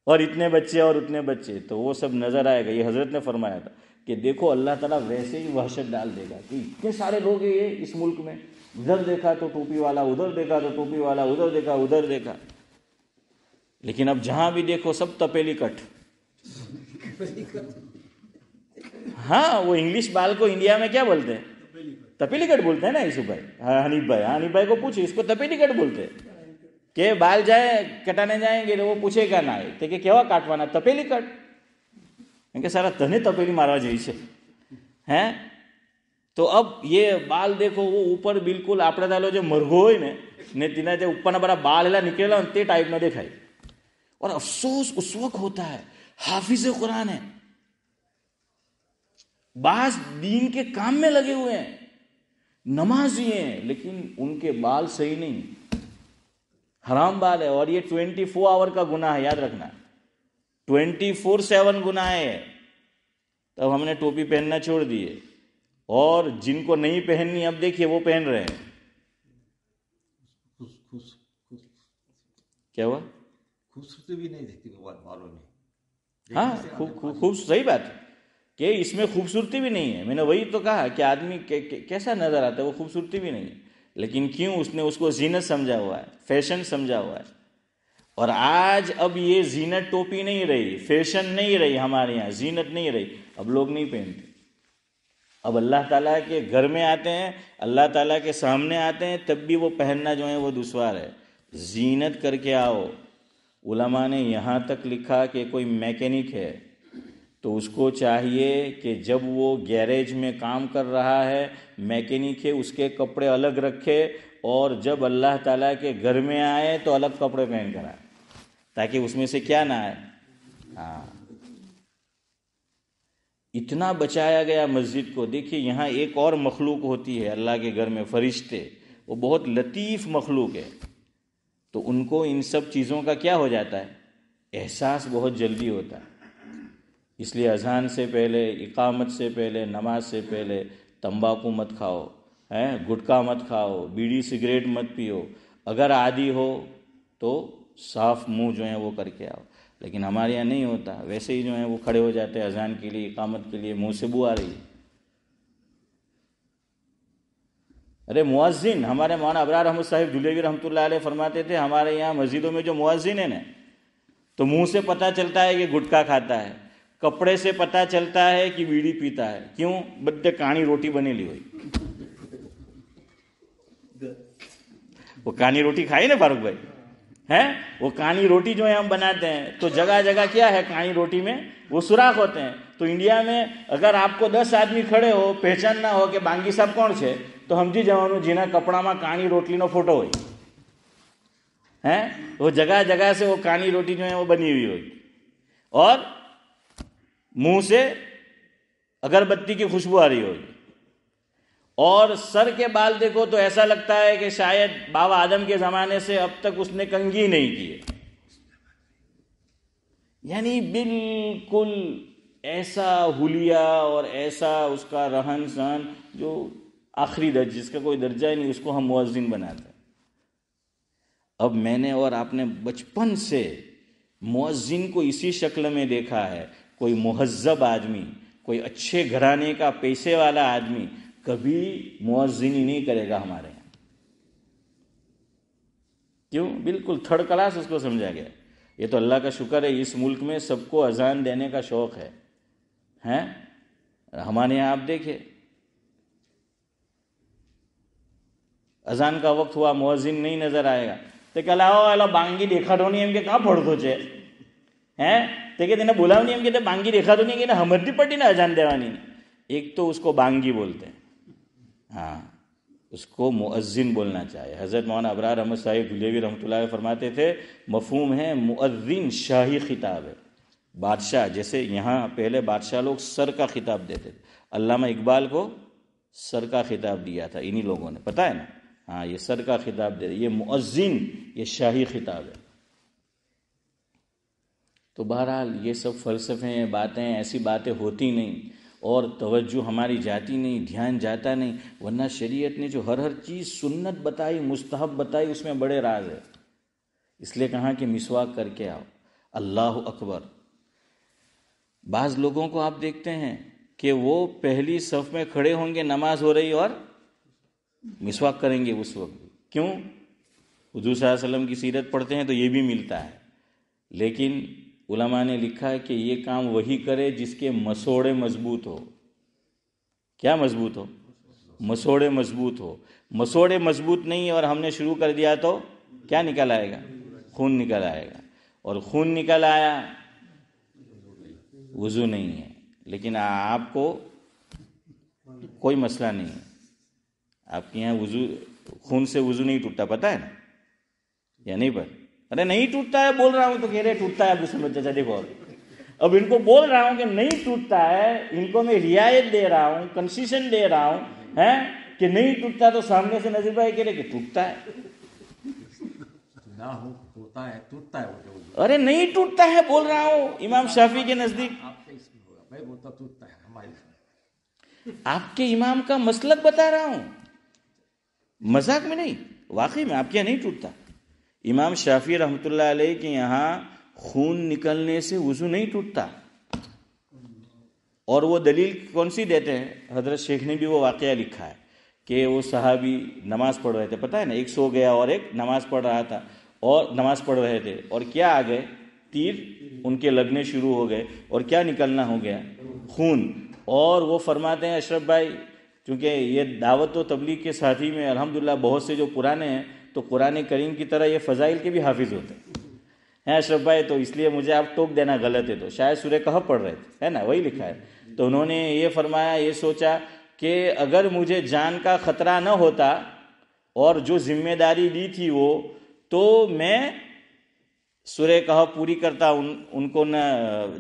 Speaker 1: اور اتنے بچے اور اتنے بچے، تو وہ سب نظر آئے گا۔ یہ حضرت نے فرمایا تھا کہ دیکھو اللہ تعالیٰ ویسے ہی وحشت ڈال دے گا کہ اتنے سارے لوگ ہیں یہ اس ملک میں، ادھر دیکھا تو ٹوپی والا، ادھر دیکھا تو ٹوپی والا، ادھر دیکھا ادھر دیکھا، لیکن اب جہاں بھی دیکھو سب تپیلی کٹ۔ ہاں وہ انگلش بال کو انڈیا میں کیا بولتے ہیں؟ تپیلی کٹ بولتے ہیں نا یوسف بھائی، حنیف بھائی کو پوچھو، اس کو تپیلی کٹ بولتے ہیں کہ بال جائے کٹانے جائیں گے تو وہ پوچھے گا نہ تو کہ کیوا کاٹوانا؟ تپیلی کٹ، کہ سارا تنے تپیلی ماروا جئی છે ہیں۔ تو اب یہ بال دیکھو وہ اوپر بالکل આપણે તાલો જે મરઘો હોય ને તેના જે ઉપરના બરા બાલ એલા નીકળેલા હોય તે ટાઈપનો દેખાય। اور افسوس اس وقت ہوتا ہے حافظ قرآن ہے، بعض دین کے کام میں لگے ہوئے ہیں، نمازی ہیں، لیکن ان کے بال صحیح نہیں، حرام بال ہے، اور یہ 24 آور کا گناہ ہے، یاد رکھنا 24/7 گناہ ہے۔ تب ہم نے ٹوپی پہننا چھوڑ دیے، اور جن کو نہیں پہننی اب دیکھیے وہ پہن رہے ہیں۔ کیا ہوا؟
Speaker 2: خوبصورتی بھی نہیں دیکھتی بالوں میں۔
Speaker 1: ہاں خوب صحیح بات ہے کہ اس میں خوبصورتی بھی نہیں ہے۔ میں نے وہی تو کہا کہ آدمی کیسا نظر آتا ہے، وہ خوبصورتی بھی نہیں ہے۔ لیکن کیوں؟ اس نے اس کو زینت سمجھا ہوا ہے، فیشن سمجھا ہوا ہے. اور آج اب یہ زینت ٹوپی نہیں رہی، فیشن نہیں رہی، ہمارے یہاں زینت نہیں رہی، اب لوگ نہیں پہنتے. اب اللہ تعالیٰ کے گھر میں آتے ہیں، اللہ تعالیٰ کے سامنے آتے ہیں، تب بھی وہ پہننا جو ہے وہ دشوار ہے. زینت کر کے آؤ. علماء نے یہاں تک لکھا کہ کوئی میکینک ہے تو اس کو چاہیے کہ جب وہ گیریج میں کام کر رہا ہے، میکینک ہے، اس کے کپڑے الگ رکھے، اور جب اللہ تعالیٰ کے گھر میں آئے تو الگ کپڑے پہن کر آئے، تاکہ اس میں سے کیا نہ آئے. ہاں، اتنا بچایا گیا مسجد کو. دیکھیے یہاں ایک اور مخلوق ہوتی ہے اللہ کے گھر میں، فرشتے، وہ بہت لطیف مخلوق ہے، تو ان کو ان سب چیزوں کا کیا ہو جاتا ہے؟ احساس بہت جلدی ہوتا ہے. اس لیے اذان سے پہلے، اقامت سے پہلے، نماز سے پہلے تمباکو مت کھاؤ، گٹکا مت کھاؤ، بیڑی سگریٹ مت پیو. اگر عادی ہو تو صاف منہ جو ہے وہ کر کے آؤ. لیکن ہمارے یہاں نہیں ہوتا، ویسے ہی جو ہے وہ کھڑے ہو جاتے ہیں اذان کے لیے، اقامت کے لیے، منہ سے بو آ رہی ہے. ارے مؤذن، ہمارے مولانا ابرار احمد صاحب دھلیوی رحمۃ اللہ علیہ فرماتے تھے ہمارے یہاں مسجدوں میں جو مؤذن ہے نا، تو منہ سے پتہ چلتا ہے کہ گٹکا کھاتا ہے، کپڑے سے پتہ چلتا ہے کہ بیڑی پیتا ہے. کیوں؟ بدے کہانی روٹی بنے لی ہوئی. وہ کہانی روٹی کھائی نا فاروق بھائی، ہے وہ کہانی روٹی جو ہے ہم بناتے ہیں، تو جگہ جگہ کیا ہے کہانی روٹی میں وہ سوراخ ہوتے ہیں. تو انڈیا میں اگر آپ کو 10 آدمی کھڑے ہو، پہچان نہ ہو کہ بانگی صاحب کون છે તો સમજી જવાનું જેના કપડામાં કાણી રોટલીનો ફોટો હોય ہے. وہ جگہ جگہ سے وہ کہانی روٹی جو ہے وہ بنی ہوئی ہوئی، اور منہ سے اگربتی کی خوشبو آ رہی ہوگی، اور سر کے بال دیکھو تو ایسا لگتا ہے کہ شاید بابا آدم کے زمانے سے اب تک اس نے کنگھی نہیں کی ہے. یعنی بالکل ایسا حلیہ اور ایسا اس کا رہن سہن جو آخری درجہ، جس کا کوئی درجہ ہی نہیں، اس کو ہم مؤذن بناتے ہیں. اب میں نے اور آپ نے بچپن سے مؤذن کو اسی شکل میں دیکھا ہے. کوئی مہذب آدمی، کوئی اچھے گھرانے کا پیسے والا آدمی کبھی مؤذنی نہیں کرے گا ہمارے یہاں. کیوں؟ بالکل تھرڈ کلاس اس کو سمجھا گیا. یہ تو اللہ کا شکر ہے اس ملک میں سب کو اذان دینے کا شوق ہے. ہمارے یہاں آپ دیکھیں اذان کا وقت ہوا، مؤذن نہیں نظر آئے گا تو کہ لاؤ بانگی دیکھاڑو نہیں એમ કે કાં પડતો છે તે કે તેને બોલાવની એમ કે બાંગી દેખાતો નહીં કે એને હમરતી પડી ને અજાન દેવાની. ایک تو اس کو بانگی بولتے ہیں، ہاں اس کو مؤذن بولنا چاہیے. حضرت مولانا ابرار احمد صاحب دھلیوی رحمۃ اللہ علیہ فرماتے تھے مفہوم ہے مؤذن شاہی خطاب ہے. بادشاہ، جیسے یہاں پہلے بادشاہ لوگ سر کا خطاب دیتے تھے، علامہ اقبال کو سر کا خطاب دیا تھا انہی لوگوں نے، پتہ ہے نا. ہاں یہ سر کا خطاب دے رہے، یہ مؤذن، یہ شاہی خطاب ہے. تو بہرحال یہ سب فلسفے ہیں، باتیں، ایسی باتیں ہوتی نہیں، اور توجہ ہماری جاتی نہیں، دھیان جاتا نہیں. ورنہ شریعت نے جو ہر چیز سنت بتائی، مستحب بتائی، اس میں بڑے راز ہے. اس لیے کہا کہ مسواک کر کے آؤ. اللہ اکبر. بعض لوگوں کو آپ دیکھتے ہیں کہ وہ پہلی صف میں کھڑے ہوں گے، نماز ہو رہی اور مسواک کریں گے اس وقت. کیوں؟ حضور صلی اللہ علیہ وسلم کی سیرت پڑھتے ہیں تو یہ بھی ملتا ہے. لیکن علماء نے لکھا ہے کہ یہ کام وہی کرے جس کے مسوڑے مضبوط ہو. کیا مضبوط ہو؟ مسوڑے مضبوط ہو. مسوڑے مضبوط نہیں اور ہم نے شروع کر دیا تو کیا نکل آئے گا؟ خون نکل آئے گا. اور خون نکل آیا، وضو نہیں ہے. لیکن آپ کو کوئی مسئلہ نہیں ہے، آپ کے یہاں وضو، خون سے وضو نہیں ٹوٹتا، پتہ ہے نا یا نہیں؟ پر ارے نہیں ٹوٹتا ہے بول رہا ہوں تو کہہ رہے ٹوٹتا ہے. اب سمجھ جا دیکھو، اب ان کو بول رہا ہوں کہ نہیں ٹوٹتا ہے، ان کو میں رعایت دے رہا ہوں، کنسیشن دے رہا ہوں کہ نہیں ٹوٹتا، تو سامنے سے نظیر بھائی کہہ رہے کہ ٹوٹتا ہے.
Speaker 2: نہ ہو ہوتا ہے، ٹوٹتا ہے.
Speaker 1: ارے نہیں ٹوٹتا ہے بول رہا ہوں. امام شافعی کے نزدیک
Speaker 2: بھائی وہ تو ٹوٹتا ہے ہمارے.
Speaker 1: آپ کے امام کا مسلک بتا رہا ہوں، مذاق میں نہیں، واقعی میں آپ کے یہاں نہیں ٹوٹتا. امام شافعی رحمۃ اللہ علیہ کے یہاں خون نکلنے سے وضو نہیں ٹوٹتا. اور وہ دلیل کون سی دیتے ہیں؟ حضرت شیخ نے بھی وہ واقعہ لکھا ہے کہ وہ صحابی نماز پڑھ رہے تھے، پتہ ہے نا، ایک سو گیا اور ایک نماز پڑھ رہا تھا، اور نماز پڑھ رہے تھے، اور کیا آ گئے، تیر ان کے لگنے شروع ہو گئے، اور کیا نکلنا ہو گیا، خون. اور وہ فرماتے ہیں اشرف بھائی، چونکہ یہ دعوت و تبلیغ کے ساتھی میں الحمدللہ بہت سے جو پرانے ہیں تو قرآن کریم کی طرح یہ فضائل کے بھی حافظ ہوتے ہیں اشرف بھائی، تو اس لیے مجھے آپ ٹوک دینا غلط ہے، تو شاید سورہ کہف پڑھ رہے تھے، ہے نا، وہی لکھا ہے. تو انہوں نے یہ فرمایا، یہ سوچا کہ اگر مجھے جان کا خطرہ نہ ہوتا اور جو ذمہ داری لی تھی وہ، تو میں سورہ کہف پوری کرتا، ان کو نہ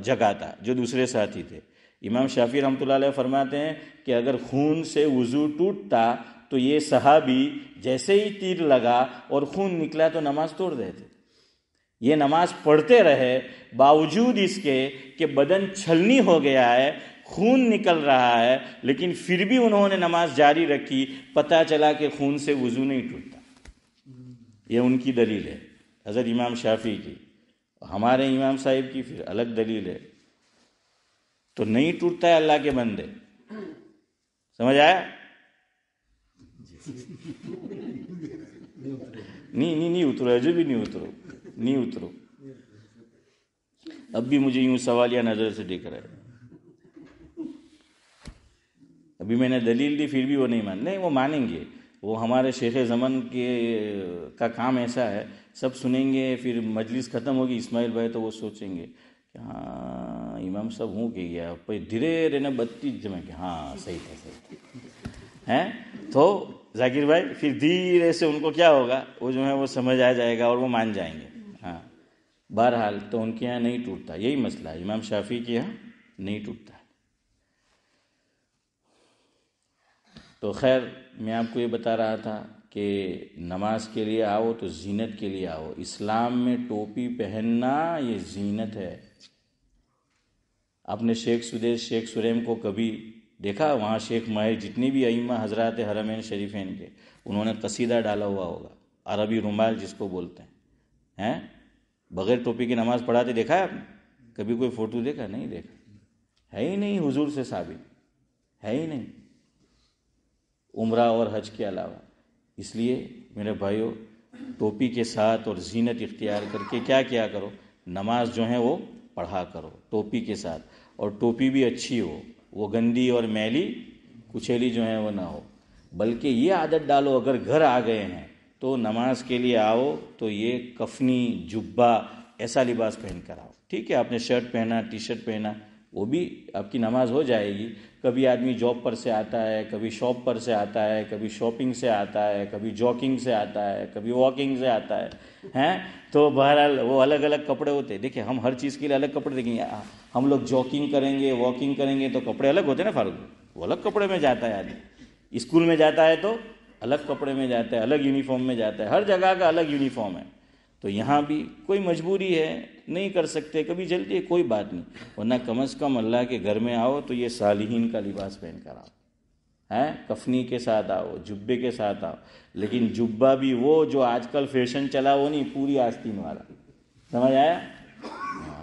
Speaker 1: جگاتا جو دوسرے ساتھی تھے. امام شافعی رحمۃ اللہ علیہ فرماتے ہیں کہ اگر خون سے وضو ٹوٹتا تو یہ صحابی جیسے ہی تیر لگا اور خون نکلا تو نماز توڑ دیتے. یہ نماز پڑھتے رہے باوجود اس کے کہ بدن چھلنی ہو گیا ہے، خون نکل رہا ہے، لیکن پھر بھی انہوں نے نماز جاری رکھی. پتہ چلا کہ خون سے وضو نہیں ٹوٹتا. یہ ان کی دلیل ہے، حضرت امام شافعی کی. ہمارے امام صاحب کی پھر الگ دلیل ہے. تو نہیں ٹوٹتا ہے اللہ کے بندے، سمجھ آیا؟ نہیں اترو، جو بھی نہیں اترو. اب بھی مجھے یوں سوالیہ نظر سے دیکھ رہا ہے. ابھی میں نے دلیل دی پھر بھی وہ نہیں نہیں، وہ مانیں گے. وہ ہمارے شیخ زمن کا کام ایسا ہے، سب سنیں گے، پھر مجلس ختم ہوگی اسماعیل بھائی تو وہ سوچیں گے کہ ہاں امام صاحب ہوں کہ گیا پہ دھیرے رہنا 32 جمع کہ ہاں صحیح تھا ہیں. تو ذاکر بھائی پھر دھیرے سے ان کو کیا ہوگا، وہ جو ہے وہ سمجھ آ جائے گا اور وہ مان جائیں گے. ہاں بہرحال تو ان کے یہاں نہیں ٹوٹتا، یہی مسئلہ ہے. امام شافعی کے یہاں نہیں ٹوٹتا. تو خیر میں آپ کو یہ بتا رہا تھا کہ نماز کے لیے آؤ تو زینت کے لیے آؤ. اسلام میں ٹوپی پہننا یہ زینت ہے. آپ نے شیخ سدیش شیخ سریم کو کبھی دیکھا؟ وہاں شیخ ماہر جتنے بھی ائمہ حضرات حرمین شریفین کے، انہوں نے قصیدہ ڈالا ہوا ہوگا، عربی رومال جس کو بولتے ہیں. بغیر ٹوپی کی نماز پڑھاتے دیکھا ہے آپ نے؟ کبھی کوئی فوٹو دیکھا؟ نہیں دیکھا، ہے ہی نہیں حضور سے ثابت، ہے ہی نہیں عمرہ اور حج کے علاوہ. اس لیے میرے بھائیوں، ٹوپی کے ساتھ اور زینت اختیار کر کے کیا کرو، نماز جو ہے وہ پڑھا کرو ٹوپی کے ساتھ. اور ٹوپی بھی اچھی ہو، وہ گندی اور میلی کچیلی جو ہے وہ نہ ہو. بلکہ یہ عادت ڈالو، اگر گھر آ گئے ہیں تو نماز کے لیے آؤ تو یہ کفنی جبہ ایسا لباس پہن کر آؤ. ٹھیک ہے آپ نے شرٹ پہنا، ٹی شرٹ پہنا، وہ بھی آپ کی نماز ہو جائے گی. کبھی آدمی جاب پر سے آتا ہے، کبھی شاپ پر سے آتا ہے، کبھی شاپنگ سے آتا ہے، کبھی جاکنگ سے آتا ہے، کبھی واکنگ سے آتا ہے تو بہرحال وہ الگ الگ کپڑے ہوتے ہیں. دیکھیں ہم ہر چیز کے لیے الگ کپڑے دیکھیں گے. ہم لوگ جاکنگ کریں گے، واکنگ کریں گے تو کپڑے الگ ہوتے ہیں نا فاروق، وہ الگ کپڑے میں جاتا ہے آدمی. اسکول میں جاتا ہے تو الگ کپڑے میں جاتا ہے، الگ یونیفارم میں جاتا ہے. ہر جگہ کا الگ یونیفارم ہے. تو یہاں بھی کوئی مجبوری ہے، نہیں کر سکتے، کبھی جلدی ہے، کوئی بات نہیں. ورنہ کم از کم اللہ کے گھر میں آؤ تو یہ صالحین کا لباس پہن کر آؤ، کفنی کے ساتھ آؤ، جبے کے ساتھ آؤ. لیکن جبہ بھی وہ جو آج کل فیشن چلا وہ نہیں، پوری آستین والا. سمجھ آیا؟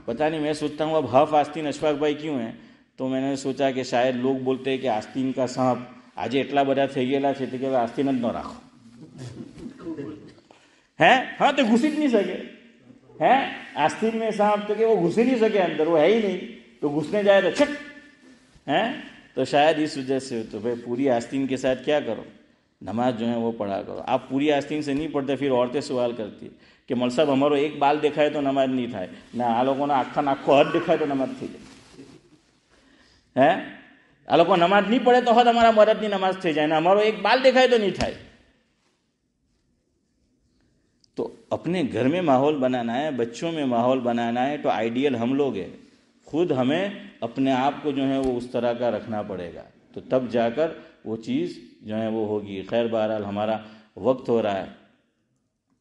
Speaker 1: پتہ نہیں، میں سوچتا ہوں اب ہاف آستین اشفاق بھائی کیوں ہیں؟ تو میں نے سوچا کہ شاید لوگ بولتے ہیں کہ آستین کا سانپ آج એટલા બધા થઈ ગયેલા છે કે આસ્તીન જ ન રાખો. ہاں تو گھس ہی نہیں سکے، آستین میں سانپ تو کہ وہ گھس ہی نہیں سکے اندر، وہ ہے ہی نہیں، تو گھسنے جائے تو چھٹ. تو شاید اس وجہ سے تو بھائی پوری آستین کے ساتھ کیا کرو، نماز جو ہے وہ پڑھا کرو. آپ پوری آستین سے نہیں پڑھتے، پھر عورتیں سوال کرتی ہے کہ مول صاحب ہمارو ایک بال دیکھائے تو نماز نہیں تھائے نہ، આ લોકોનો આખા નાખો હદ દેખાય તો નમાજ થઈ જાય. આ લોકો નમાજ નહીં પડે તો હદ અમારા મરદની નમાજ થઈ જાય ને અમારો એક બાલ દેખાય તો નહીં થાય. تو اپنے گھر میں ماحول بنانا ہے، بچوں میں ماحول بنانا ہے تو آئیڈیل ہم لوگ ہیں. خود ہمیں اپنے آپ کو جو ہے وہ اس طرح کا رکھنا پڑے گا، تو تب جا کر وہ چیز جو ہے وہ ہوگی. خیر بہرحال ہمارا وقت ہو رہا ہے،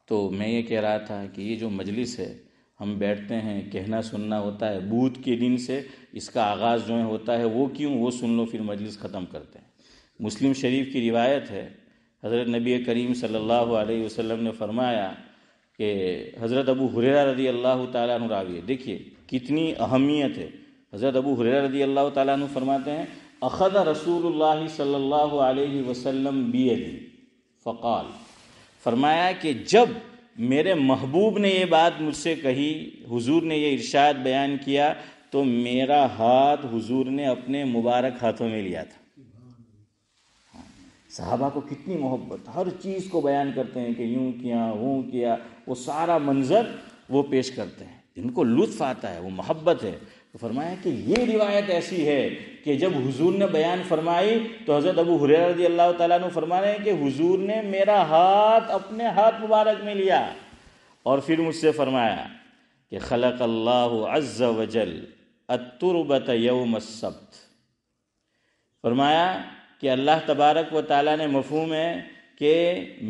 Speaker 1: تو میں یہ کہہ رہا تھا کہ یہ جو مجلس ہے ہم بیٹھتے ہیں، کہنا سننا ہوتا ہے. بدھ کے دن سے اس کا آغاز جو ہے ہوتا ہے، وہ کیوں، وہ سن لو پھر مجلس ختم کرتے ہیں. مسلم شریف کی روایت ہے، حضرت نبی کریم صلی اللہ علیہ وسلم نے فرمایا کہ حضرت ابو ہریرہ رضی اللہ تعالیٰ عنہ راوی ہے، دیکھیے کتنی اہمیت ہے. حضرت ابو ہریرہ رضی اللہ تعالیٰ عنہ فرماتے ہیں اخذ رسول اللہ صلی اللہ علیہ وسلم بیدی فقال، فرمایا کہ جب میرے محبوب نے یہ بات مجھ سے کہی، حضور نے یہ ارشاد بیان کیا، تو میرا ہاتھ حضور نے اپنے مبارک ہاتھوں میں لیا تھا۔ صحابہ کو کتنی محبت، ہر چیز کو بیان کرتے ہیں کہ یوں کیا وہ کیا، وہ سارا منظر وہ پیش کرتے ہیں، ان کو لطف آتا ہے، وہ محبت ہے۔ تو فرمایا کہ یہ روایت ایسی ہے کہ جب حضور نے بیان فرمائی تو حضرت ابو ہریرہ رضی اللہ تعالیٰ عنہ فرما رہے ہیں کہ حضور نے میرا ہاتھ اپنے ہاتھ مبارک میں لیا اور پھر مجھ سے فرمایا کہ خلق اللہ عز وجل التربۃ یوم السبت، فرمایا کہ اللہ تبارک و تعالیٰ نے، مفہوم ہے کہ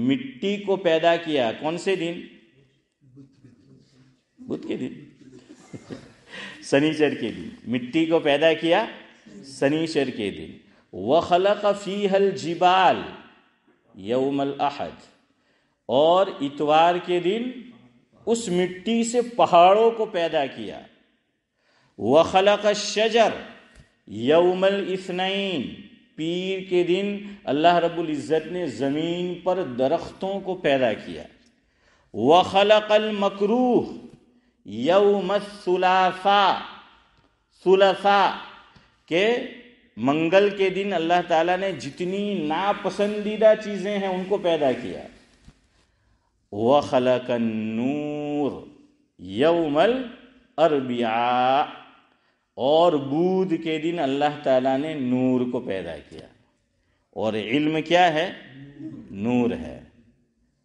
Speaker 1: مٹی کو پیدا کیا کون سے دن؟ بدھ کے دن، سنیچر کے دن، مٹی کو پیدا کیا سنیچر کے دن۔ وَخَلَقَ فِيهَا الْجِبَالِ يَوْمَ الْأَحَدِ، اور اتوار کے دن اس مٹی سے پہاڑوں کو پیدا کیا۔ وَخَلَقَ الشَّجَرَ يَوْمَ الْإِثْنَيْنِ، پیر کے دن اللہ رب العزت نے زمین پر درختوں کو پیدا کیا۔ وَخَلَقَ الْمَكْرُوهَ یوم الثلاثاء، ثلاثاء کہ منگل کے دن اللہ تعالیٰ نے جتنی ناپسندیدہ چیزیں ہیں ان کو پیدا کیا۔ وَخَلَقَ النُّورَ یوم الاربعاء، اور بدھ کے دن اللہ تعالیٰ نے نور کو پیدا کیا۔ اور علم کیا ہے؟ نور ہے۔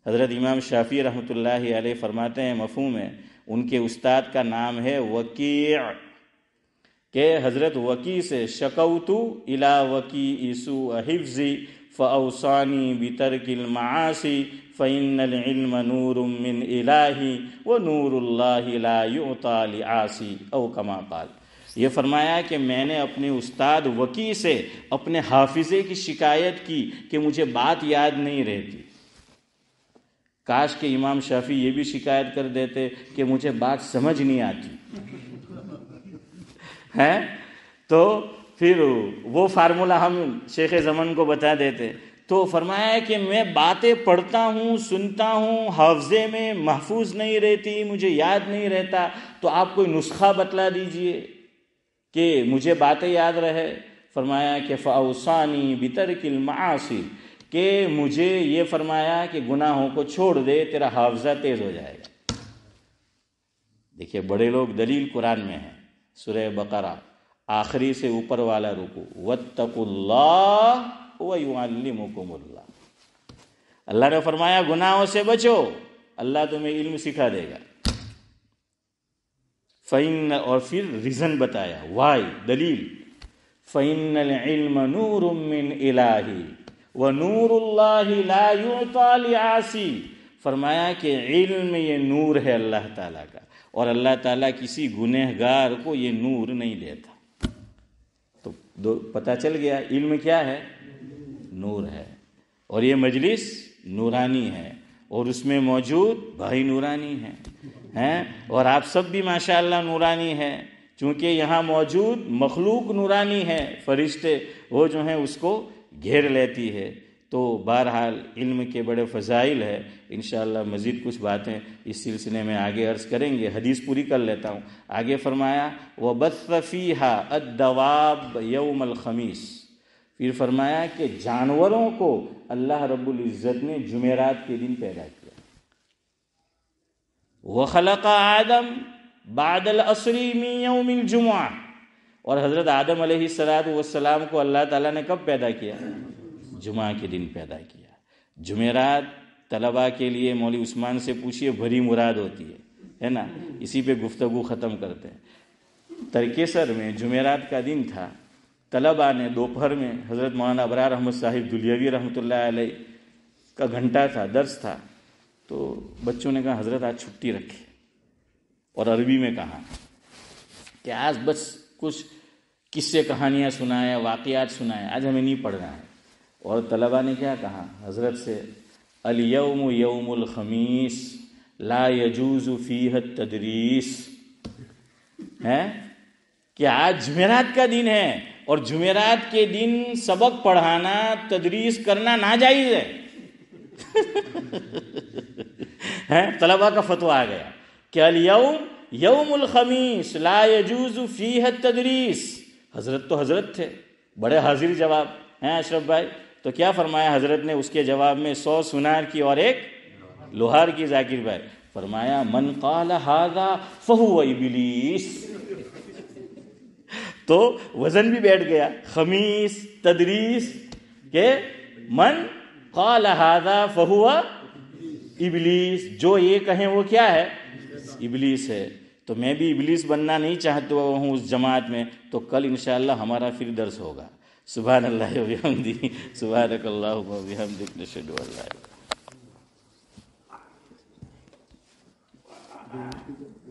Speaker 1: حضرت امام شافعی رحمۃ اللہ علیہ فرماتے ہیں، مفہوم ہے، ان کے استاد کا نام ہے وکیع، کہ حضرت وکیع سے شکوت الی وکیع سوء حفظی فاوصانی بترک المعاصی فإن العلم نور من الہی ونور اللہ لا یعطی لعاصی، او کما قال۔ یہ فرمایا کہ میں نے اپنے استاد وکیع سے اپنے حافظے کی شکایت کی کہ مجھے بات یاد نہیں رہتی۔ کاش کہ امام شافعی یہ بھی شکایت کر دیتے کہ مجھے بات سمجھ نہیں آتی ہے، تو پھر وہ فارمولہ ہم شیخ زمن کو بتا دیتے۔ تو فرمایا کہ میں باتیں پڑھتا ہوں، سنتا ہوں، حافظے میں محفوظ نہیں رہتی، مجھے یاد نہیں رہتا، تو آپ کوئی نسخہ بتلا دیجئے کہ مجھے باتیں یاد رہے۔ فرمایا کہ فاوصانی بترک المعاصی، کہ مجھے یہ فرمایا کہ گناہوں کو چھوڑ دے، تیرا حافظہ تیز ہو جائے گا۔ دیکھیے بڑے لوگ دلیل قرآن میں ہے، سورہ بقرہ آخری سے اوپر والا رکوع، واتقوا اللہ ویعلمکم اللہ، اللہ نے فرمایا گناہوں سے بچو، اللہ تمہیں علم سکھا دے گا۔ اور پھر ریزن بتایا، وائی، دلیل، فإن العلم نور من الہی ونور اللہ لا یعطی لعاصی، فرمایا کہ علم یہ نور ہے اللہ تعالیٰ کا، اور اللہ تعالیٰ کسی گنہگار کو یہ نور نہیں دیتا۔ تو پتہ چل گیا علم کیا ہے؟ نور ہے، اور یہ مجلس نورانی ہے، اور اس میں موجود بھائی نورانی ہیں، اور آپ سب بھی ماشاءاللہ نورانی ہیں، چونکہ یہاں موجود مخلوق نورانی ہے، فرشتے وہ جو ہیں اس کو گھیر لیتی ہے۔ تو بہرحال علم کے بڑے فضائل ہے، انشاءاللہ مزید کچھ باتیں اس سلسلے میں آگے عرض کریں گے، حدیث پوری کر لیتا ہوں۔ آگے فرمایا وَبَثَّ فِيهَا الدَّوَابَ يَوْمَ الْخَمِيسِ، پھر فرمایا کہ جانوروں کو اللہ رب العزت نے جمعرات کے دن پیدا کیا۔ وَخَلَقَ آدَمَ بَعْدَ الْعَصْرِ مِنْ يَوْمِ الْجُمْعَةِ، اور حضرت آدم علیہ السلام کو اللہ تعالیٰ نے کب پیدا کیا؟ جمعہ کے دن پیدا کیا۔ جمعرات طلباء کے لیے مولوی عثمان سے پوچھئے بھری مراد ہوتی ہے نا، اسی پہ گفتگو ختم کرتے ہیں۔ ترکیسر میں جمعرات کا دن تھا، طلباء نے دوپہر میں حضرت مولانا ابرار احمد صاحب دلیوی رحمۃ اللہ علیہ کا گھنٹہ تھا، درس تھا، تو بچوں نے کہا حضرت آج چھٹی رکھی، اور عربی میں کہا کہ آج بس کچھ قصے کہانیاں سنائیں، واقعات سنائیں، آج ہمیں نہیں پڑھنا ہے۔ اور طلباء نے کیا کہا حضرت سے؟ الیوم یوم الخمیس لا یجوز فیہ التدریس، ہے کہ آج جمعرات کا دن ہے، اور جمعرات کے دن سبق پڑھانا تدریس کرنا ناجائز ہے طلباء کا فتویٰ آ گیا کہ الیوم یوم الخمیس لا یجوز فیہ التدریس. حضرت تو حضرت تھے, بڑے حاضر جواب ہیں اشرف بھائی. تو کیا فرمایا حضرت نے اس کے جواب میں؟ 100 سنار کی اور 1 لوہار کی. ذاکر بھائی فرمایا من قال ھذا فہو ابلیس. تو وزن بھی بیٹھ گیا, خمیس تدریس کہ من قال ھذا فہو ابلیس, جو یہ کہیں وہ کیا ہے؟ ابلیس ہے. تو میں بھی ابلیس بننا نہیں چاہتا ہوں اس جماعت میں. تو کل انشاءاللہ ہمارا پھر درس ہوگا. سبحان اللہ و بحمدہ سبحانک اللہم و بحمدک نشہد ان لا الہ الا انت.